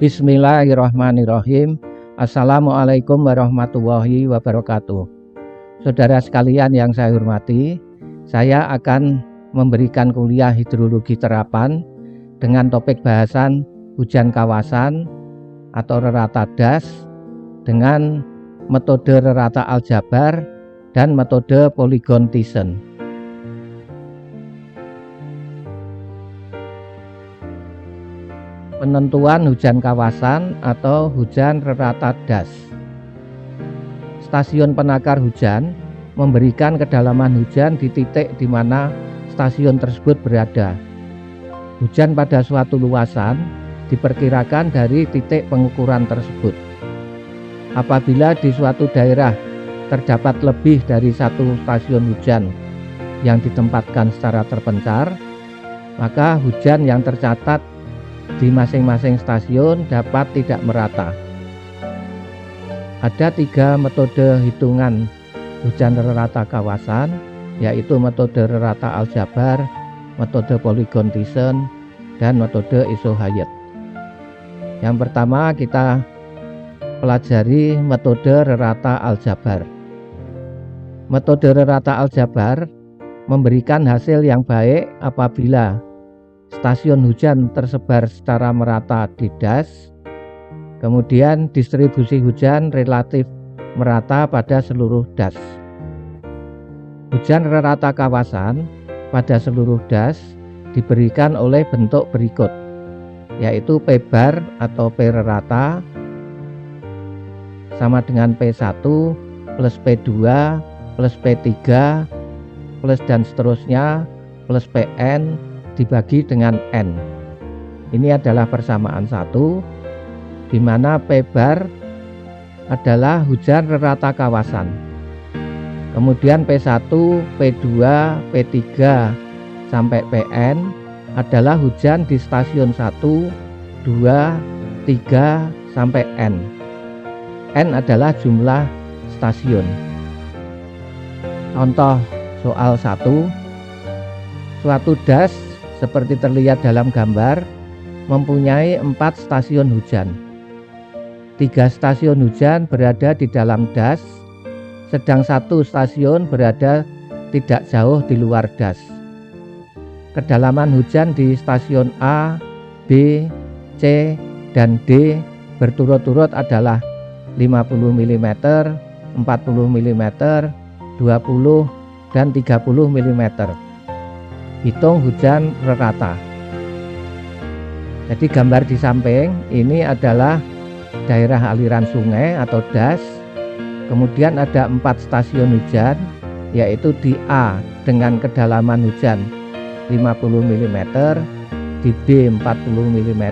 Bismillahirrahmanirrahim. Assalamualaikum warahmatullahi wabarakatuh. Saudara sekalian yang saya hormati, saya akan memberikan kuliah hidrologi terapan dengan topik bahasan hujan kawasan atau rerata das dengan metode rerata aljabar dan metode polygon Thiessen. Penentuan hujan kawasan atau hujan rerata das. Stasiun penakar hujan memberikan kedalaman hujan di titik di mana stasiun tersebut berada. Hujan pada suatu luasan diperkirakan dari titik pengukuran tersebut. Apabila di suatu daerah terdapat lebih dari satu stasiun hujan yang ditempatkan secara terpencar, maka hujan yang tercatat di masing-masing stasiun dapat tidak merata. Ada 3 metode hitungan hujan rerata kawasan, yaitu metode rerata aljabar, metode polygon Thiessen, dan metode isohyet. Yang pertama kita pelajari metode rerata aljabar. Metode rerata aljabar memberikan hasil yang baik apabila stasiun hujan tersebar secara merata di das, kemudian distribusi hujan relatif merata pada seluruh das. Hujan rerata kawasan pada seluruh das diberikan oleh bentuk berikut, yaitu P bar atau P rerata sama dengan P1 plus P2 plus P3 plus dan seterusnya plus Pn dibagi dengan N. Ini adalah persamaan 1, di mana P bar adalah hujan rerata kawasan. Kemudian P1, P2, P3 sampai Pn adalah hujan di stasiun 1, 2, 3 sampai N. N adalah jumlah stasiun. Contoh soal 1, suatu das seperti terlihat dalam gambar mempunyai 4 stasiun hujan. 3 stasiun hujan berada di dalam das, sedang 1 stasiun berada tidak jauh di luar das. Kedalaman hujan di stasiun A, B, C, dan D berturut-turut adalah 50 mm, 40 mm, 20 dan 30 mm. Hitung hujan rerata. Jadi gambar di samping ini adalah daerah aliran sungai atau das. Kemudian ada 4 stasiun hujan, yaitu di A dengan kedalaman hujan 50 mm, di B 40 mm,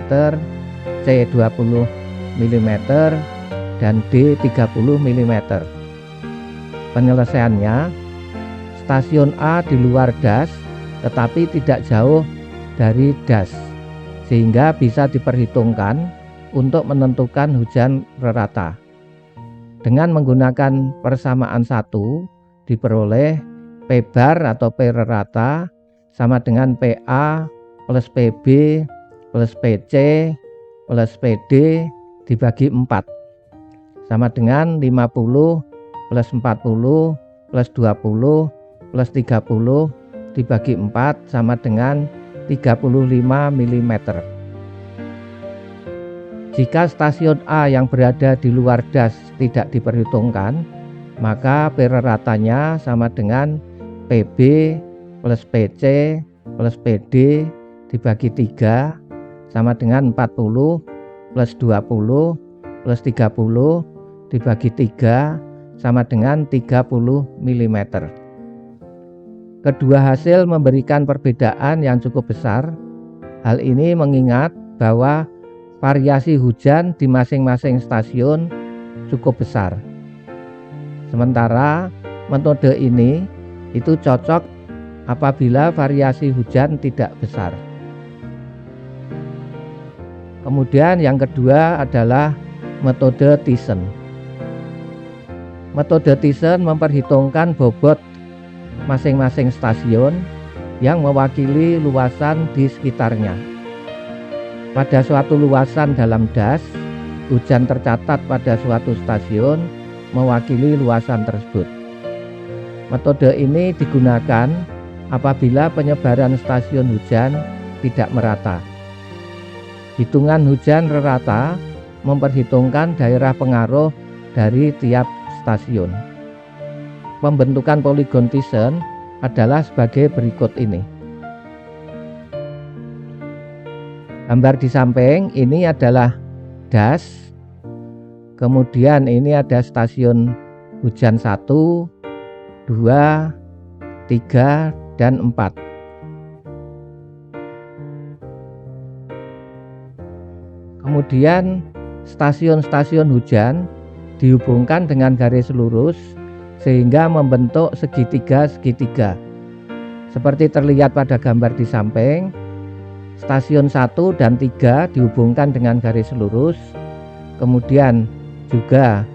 C 20 mm, dan D 30 mm. Penyelesaiannya, stasiun A di luar das tetapi tidak jauh dari das, sehingga bisa diperhitungkan untuk menentukan hujan rerata. Dengan menggunakan persamaan 1 diperoleh P bar atau P rerata sama dengan PA plus PB plus PC plus PD dibagi 4 sama dengan 50 plus 40 plus 20 plus 30 dibagi 4 sama dengan 35 mm. Jika stasiun A yang berada di luar das tidak diperhitungkan, maka P reratanya sama dengan PB plus PC plus PD dibagi 3 sama dengan 40 plus 20 plus 30 dibagi 3 sama dengan 30 mm. Kedua hasil memberikan perbedaan yang cukup besar. Hal ini mengingat bahwa variasi hujan di masing-masing stasiun cukup besar. Sementara metode ini itu cocok apabila variasi hujan tidak besar. Kemudian yang kedua adalah metode Thiessen. Metode Thiessen memperhitungkan bobot masing-masing stasiun yang mewakili luasan di sekitarnya. Pada suatu luasan dalam das, hujan tercatat pada suatu stasiun mewakili luasan tersebut. Metode ini digunakan apabila penyebaran stasiun hujan tidak merata. Hitungan hujan rata memperhitungkan daerah pengaruh dari tiap stasiun. Pembentukan poligon Thiessen adalah sebagai berikut ini. Gambar di samping ini adalah das. Kemudian ini ada stasiun hujan 1, 2, 3, dan 4. Kemudian stasiun-stasiun hujan dihubungkan dengan garis lurus sehingga membentuk segitiga-segitiga. Seperti terlihat pada gambar di samping, stasiun 1 dan 3 dihubungkan dengan garis lurus. Kemudian juga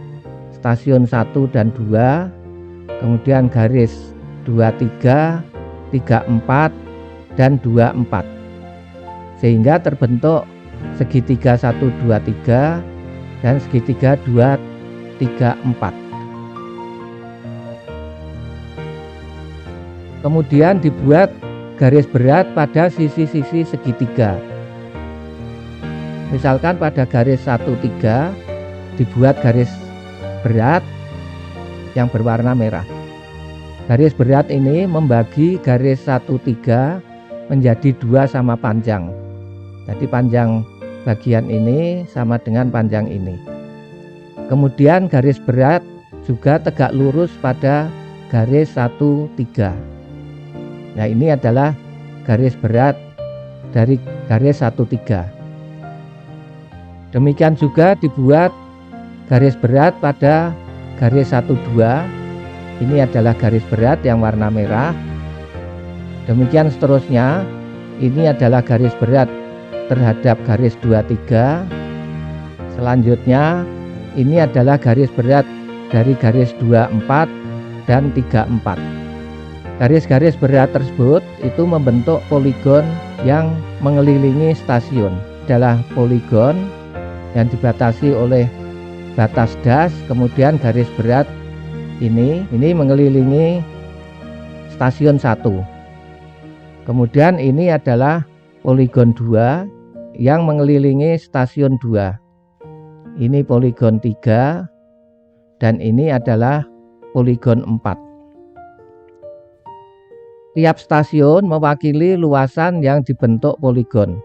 stasiun 1 dan 2, kemudian garis 23, 34, dan 24. Sehingga terbentuk segitiga 1, 2, 3 dan segitiga 2, 3, 4. Kemudian dibuat garis berat pada sisi-sisi segitiga. Misalkan pada garis 1, 3 dibuat garis berat yang berwarna merah. Garis berat ini membagi garis 1, 3 menjadi 2 sama panjang. Jadi panjang bagian ini sama dengan panjang ini. Kemudian garis berat juga tegak lurus pada garis 1, 3. Nah, ini adalah garis berat dari garis 1, 3. Demikian juga dibuat garis berat pada garis 1, 2. Ini adalah garis berat yang warna merah. Demikian seterusnya. Ini adalah garis berat terhadap garis 2, 3. Selanjutnya ini adalah garis berat dari garis 2, 4 dan 3, 4. Garis-garis berat tersebut itu membentuk poligon yang mengelilingi stasiun. Adalah poligon yang dibatasi oleh batas das, kemudian garis berat ini mengelilingi stasiun 1. Kemudian ini adalah poligon 2 yang mengelilingi stasiun 2. Ini poligon 3 dan ini adalah poligon 4. Tiap stasiun mewakili luasan yang dibentuk poligon.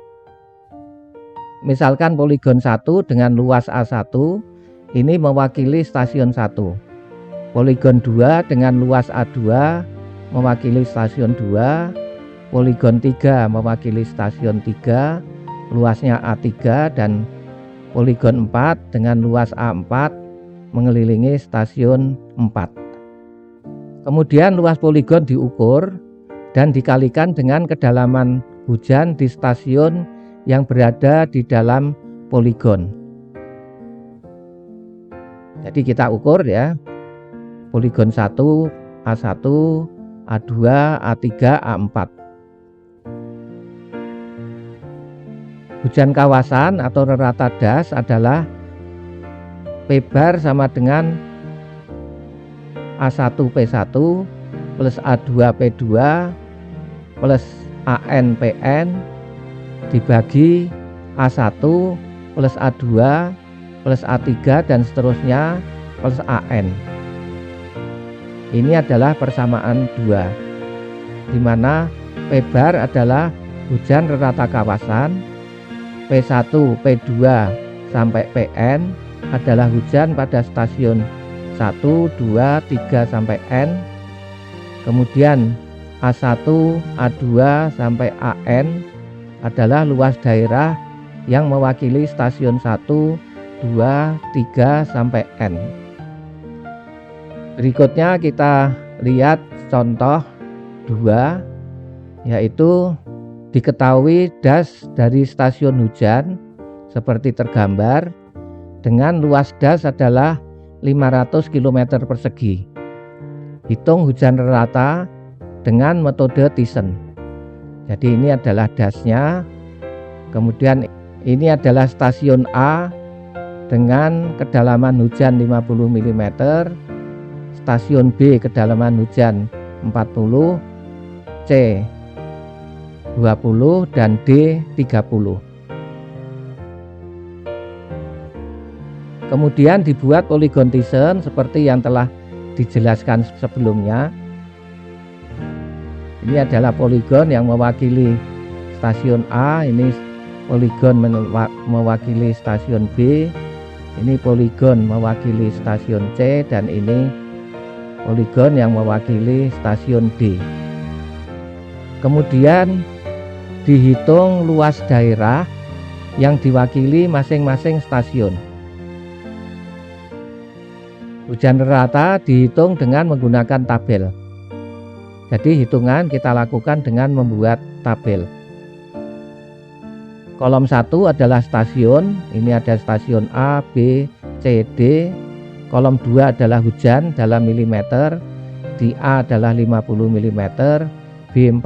Misalkan poligon 1 dengan luas A1 ini mewakili stasiun 1. Poligon 2 dengan luas A2 mewakili stasiun 2. Poligon 3 mewakili stasiun 3, luasnya A3, dan poligon 4 dengan luas A4 mengelilingi stasiun 4. Kemudian luas poligon diukur dan dikalikan dengan kedalaman hujan di stasiun yang berada di dalam poligon. Jadi kita ukur ya, poligon 1, A1, A2, A3, A4. Hujan kawasan atau rata das adalah P bar sama dengan A1 P1 plus A2 P2 plus AN PN dibagi A1 plus A2 plus A3 dan seterusnya plus AN. Ini adalah persamaan 2, di mana P bar adalah hujan rata kawasan, P1, P2 sampai Pn adalah hujan pada stasiun 1, 2, 3 sampai N. Kemudian A1, A2 sampai AN adalah luas daerah yang mewakili stasiun 1, 2, 3 sampai N. Berikutnya kita lihat contoh 2, yaitu diketahui das dari stasiun hujan seperti tergambar dengan luas das adalah 500 km persegi. Hitung hujan rata dengan metode Thiessen. Jadi ini adalah dasnya, kemudian Ini adalah stasiun A dengan kedalaman hujan 50 mm, stasiun B kedalaman hujan 40, C 20 dan D 30. Kemudian dibuat polygon Thiessen seperti yang telah dijelaskan sebelumnya. Ini adalah polygon yang mewakili stasiun A, ini polygon mewakili stasiun B, ini polygon mewakili stasiun C, dan ini polygon yang mewakili stasiun D. Kemudian dihitung luas daerah yang diwakili masing-masing stasiun. Hujan rata dihitung dengan menggunakan tabel. Jadi hitungan kita lakukan dengan membuat tabel. Kolom 1 adalah stasiun, ini ada stasiun A, B, C, D. Kolom 2 adalah hujan dalam milimeter, di A adalah 50 mm, B 40,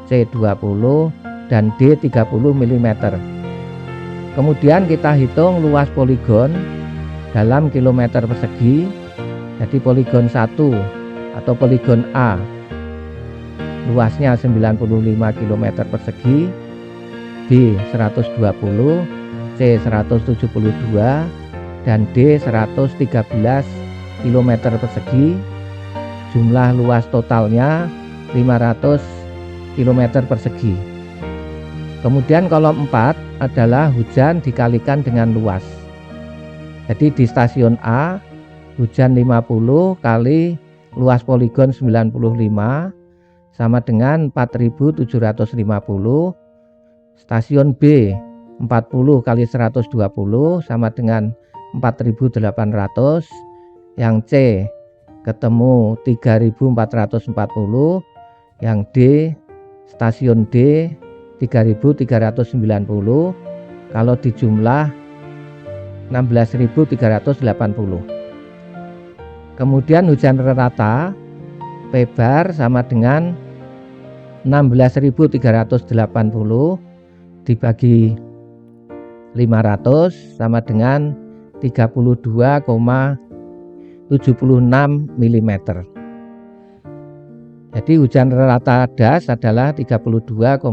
C 20, dan D 30 mm. Kemudian kita hitung luas poligon dalam kilometer persegi. Jadi poligon 1 atau poligon A luasnya 95 km persegi, B 120, C 172, dan D 113 km persegi. Jumlah luas totalnya 500 km persegi. Kemudian kolom 4 adalah hujan dikalikan dengan luas. Jadi di stasiun A hujan 50 kali luas poligon 95 sama dengan 4750. Stasiun B 40 kali 120 sama dengan 4800. Yang C ketemu 3440. Yang D, stasiun D 3390. Kalau dijumlah 16.380. Kemudian hujan rata P bar sama dengan 16.380 dibagi 500 sama dengan 32,76 mm. Jadi hujan rata das adalah 32,76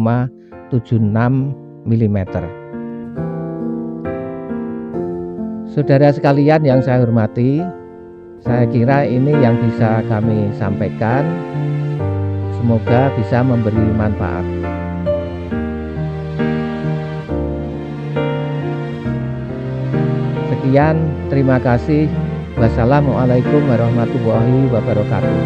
mm. Saudara sekalian yang saya hormati, saya kira ini yang bisa kami sampaikan. Semoga bisa memberi manfaat. Sekian, terima kasih. Wassalamualaikum warahmatullahi wabarakatuh.